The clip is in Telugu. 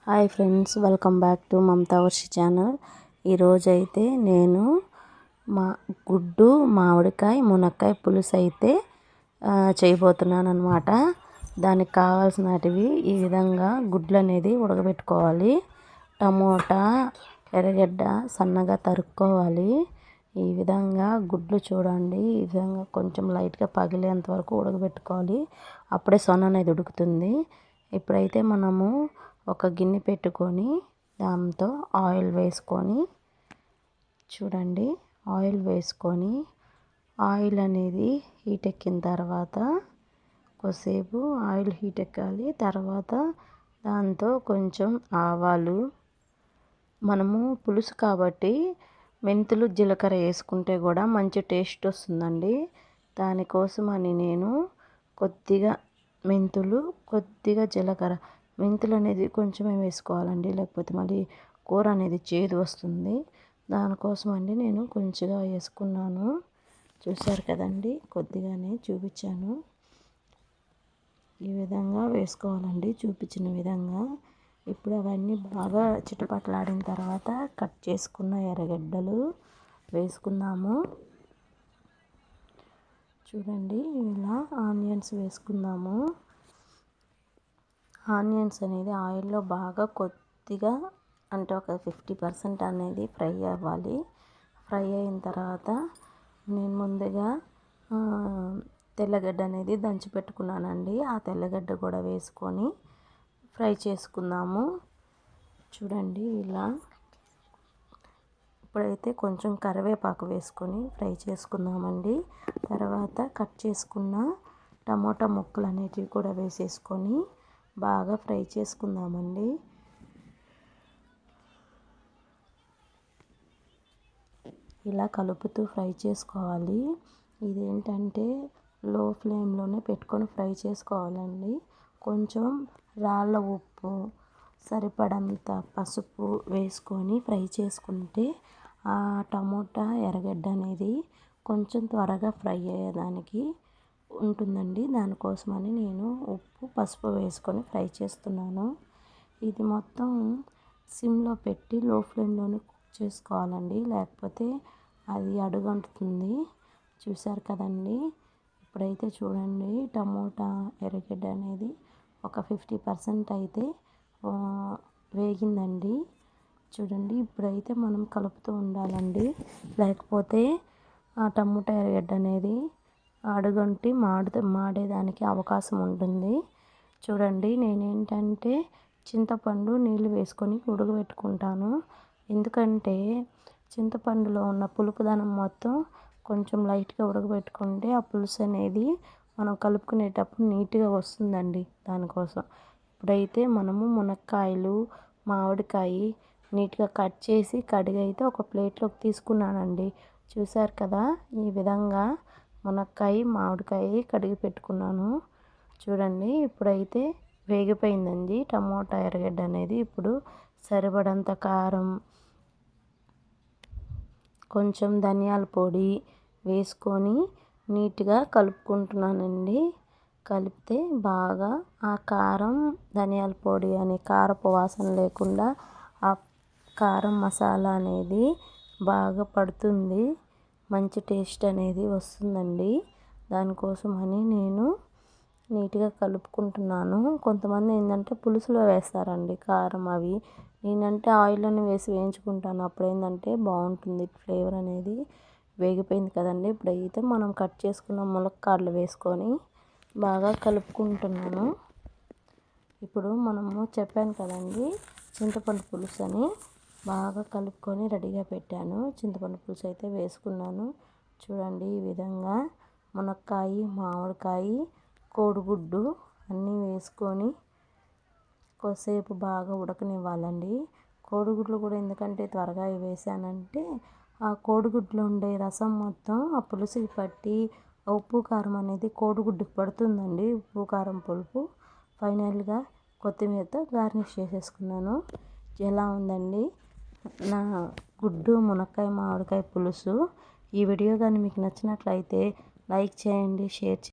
Hi friends, welcome back to Mamata Varshi channel. ఈరోజైతే నేను గుడ్డు మామిడికాయ మునక్కాయ పులుసు అయితే చేయబోతున్నాను అనమాట. దానికి కావాల్సినవి ఈ విధంగా గుడ్లు అనేది ఉడకబెట్టుకోవాలి. టమోటా, ఎర్రగడ్డ సన్నగా తరుక్కోవాలి. ఈ విధంగా గుడ్లు చూడండి, ఈ విధంగా కొంచెం లైట్గా పగిలేంత వరకు ఉడకబెట్టుకోవాలి. అప్పుడే సొన అనేది ఉడుకుతుంది. ఇప్పుడైతే మనము ఒక గిన్నె పెట్టుకొని దాంతో ఆయిల్ వేసుకొని చూడండి, ఆయిల్ అనేది హీట్ ఎక్కిన తర్వాత కొద్దిసేపు ఆయిల్ హీట్ ఎక్కాలి. తర్వాత దాంతో కొంచెం ఆవాలు, మనము పులుసు కాబట్టి మెంతులు జీలకర్ర వేసుకుంటే కూడా మంచి టేస్ట్ వస్తుందండి. దానికోసమని నేను కొద్దిగా మెంతులు, కొద్దిగా జీలకర్ర, మెంతులు అనేది కొంచెమే వేసుకోవాలండి, లేకపోతే మళ్ళీ కూర అనేది చేదు వస్తుంది. దానికోసం అండి నేను కొంచెంగా వేసుకున్నాను. చూసారు కదండి, కొద్దిగానే చూపించాను. ఈ విధంగా వేసుకోవాలండి, చూపించిన విధంగా. ఇప్పుడు అవన్నీ బాగా చిటపటలాడిన తర్వాత కట్ చేసుకున్న ఎర్రగడ్డలు వేసుకుందాము. చూడండి, ఇలా ఆనియన్స్ వేసుకుందాము. ఆనియన్స్ అనేది ఆయిల్లో బాగా కొద్దిగా అంటే ఒక 50% అనేది ఫ్రై అవ్వాలి. ఫ్రై అయిన తర్వాత నేను ముందుగా తెల్లగడ్డ అనేది దంచి పెట్టుకున్నానండి. ఆ తెల్లగడ్డ కూడా వేసుకొని ఫ్రై చేసుకుందాము. చూడండి ఇలా. ఇప్పుడైతే కొంచెం కరివేపాకు వేసుకొని ఫ్రై చేసుకుందామండి. తర్వాత కట్ చేసుకున్న టమోటా ముక్కలు అనేటివి కూడా వేసేసుకొని బాగా ఫ్రై చేసుకుందామండి. ఇలా కలుపుతూ ఫ్రై చేసుకోవాలి. ఇదేంటంటే లో ఫ్లేమ్లోనే పెట్టుకొని ఫ్రై చేసుకోవాలండి. కొంచెం రాళ్ళ ఉప్పు, సరిపడంత పసుపు వేసుకొని ఫ్రై చేసుకుంటే ఆ టమోటా ఎర్రగడ్డ అనేది కొంచెం త్వరగా ఫ్రై అయ్యేదానికి ఉంటుందండి. దానికోసమని నేను ఉప్పు, పసుపు వేసుకొని ఫ్రై చేస్తున్నాను. ఇది మొత్తం సిమ్లో పెట్టి లో ఫ్లేమ్లోనే కుక్ చేసుకోవాలండి, లేకపోతే అది అడుగంటుతుంది. చూసారు కదండి. ఇప్పుడైతే చూడండి, టమోటా ఎర్రగడ్డ అనేది ఒక 50% అయితే వేగిందండి. చూడండి, ఇప్పుడైతే మనం కలుపుతూ ఉండాలండి, లేకపోతే ఆ టమోటా ఎర్రగడ్డ అనేది అడుగంటి మాడేదానికి అవకాశం ఉంటుంది. చూడండి, నేనేంటంటే చింతపండు నీళ్ళు వేసుకొని ఉడకబెట్టుకుంటాను. ఎందుకంటే చింతపండులో ఉన్న పులుపుదనం మొత్తం కొంచెం లైట్గా ఉడకబెట్టుకుంటే ఆ పులుసు అనేది మనం కలుపుకునేటప్పుడు నీట్గా వస్తుందండి. దానికోసం ఇప్పుడైతే మనము మునక్కాయలు, మామిడికాయ నీట్గా కట్ చేసి కడిగి అయితే ఒక ప్లేట్లోకి తీసుకున్నానండి. చూసారు కదా, ఈ విధంగా మునక్కాయ, మామిడికాయ కడిగి పెట్టుకున్నాను. చూడండి, ఇప్పుడైతే వేగిపోయిందండి టమోటా ఎర్రగడ్డ అనేది. ఇప్పుడు సరిపడంత కారం, కొంచెం ధనియాల పొడి వేసుకొని నీట్గా కలుపుకుంటున్నానండి. కలిపితే బాగా ఆ కారం, ధనియాల పొడి అనే కారపు వాసన లేకుండా ఆ కారం మసాలా అనేది బాగా పడుతుంది. మంచి టేస్ట్ అనేది వస్తుందండి. దానికోసమని నేను నీట్గా కలుపుకుంటున్నాను. కొంతమంది ఏంటంటే పులుసులో వేస్తారండి కారం అవి. నేనంటే ఆయిల్లోనే వేసి వేయించుకుంటాను. అప్పుడు ఏంటంటే బాగుంటుంది ఫ్లేవర్ అనేది. వేగిపోయింది కదండి. ఇప్పుడైతే మనం కట్ చేసుకున్న ములక్కాడలు వేసుకొని బాగా కలుపుకుంటున్నాను. ఇప్పుడు మనము చెప్పాను కదండి, చింతపండు పులుసు అని బాగా కలుపుకొని రెడీగా పెట్టాను. చింతపండు పులుసు అయితే వేసుకున్నాను. చూడండి, ఈ విధంగా మునక్కాయ, మామిడికాయ, కోడిగుడ్డు అన్నీ వేసుకొని కొద్దిసేపు బాగా ఉడకనివ్వాలండి. కోడిగుడ్లు కూడా ఎందుకంటే త్వరగా వేసానంటే ఆ కోడిగుడ్లో ఉండే రసం మొత్తం ఆ పులుసుకి పట్టి ఉప్పు కారం అనేది కోడిగుడ్డుకి పడుతుందండి. ఉప్పు కారం పులుపు. ఫైనల్గా కొత్తిమీరతో గార్నిష్ చేసేసుకున్నాను. ఎలా ఉందండి నా గుడ్డు మునక్కాయ మామిడికాయ పులుసు? ఈ వీడియో కానీ మీకు నచ్చినట్లయితే లైక్ చేయండి, షేర్ చేయండి.